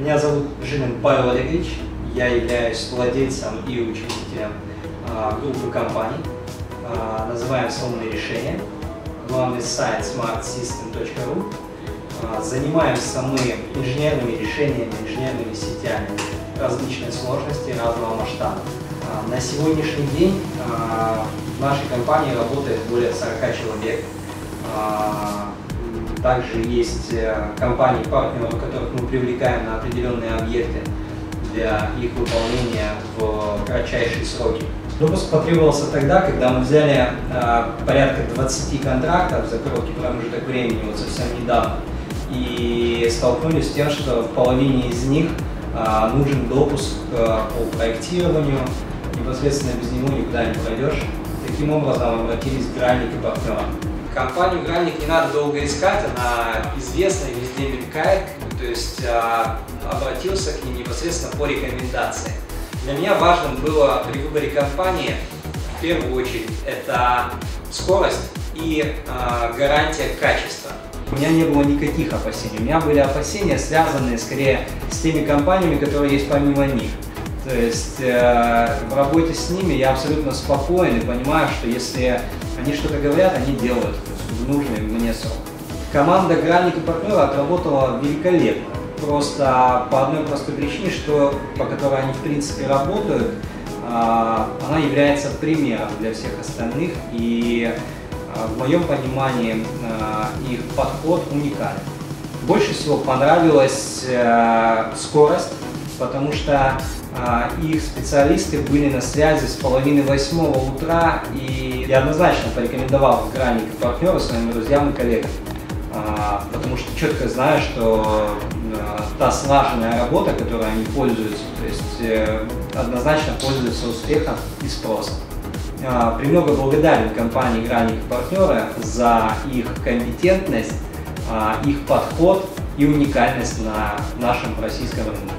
Меня зовут Жилин Павел Олегович, я являюсь владельцем и учредителем группы компаний. Называемся «Умные решения». Главный сайт smartsystem.ru. Занимаемся мы инженерными решениями, инженерными сетями различной сложности, разного масштаба. На сегодняшний день в нашей компании работает более 40 человек. Также есть компании-партнеры, которых мы привлекаем на определенные объекты для их выполнения в кратчайшие сроки. Допуск потребовался тогда, когда мы взяли порядка 20 контрактов за короткий промежуток времени, вот совсем недавно, и столкнулись с тем, что в половине из них нужен допуск по проектированию, непосредственно без него никуда не пройдешь. Таким образом обратились к Гральник и партнерам. Компанию Гральник не надо долго искать, она известна, везде мелькает, то есть обратился к ним непосредственно по рекомендации. Для меня важным было при выборе компании, в первую очередь, это скорость и гарантия качества. У меня не было никаких опасений, у меня были опасения, связанные скорее с теми компаниями, которые есть помимо них. То есть в работе с ними я абсолютно спокоен и понимаю, что если они что-то говорят, они делают в нужный мне срок. Команда Гральник и партнеры отработала великолепно. Просто по одной простой причине, по которой они в принципе работают, она является примером для всех остальных, и в моем понимании их подход уникален. Больше всего понравилась скорость, потому что их специалисты были на связи с 7:30 утра, и я однозначно порекомендовал Гральник и партнеры своим друзьям и коллегам, потому что четко знаю, что та слаженная работа, которой они пользуются, то есть однозначно пользуются успехом и спросом. Премного благодарен компании Гральник и партнеры за их компетентность, их подход и уникальность на нашем российском рынке.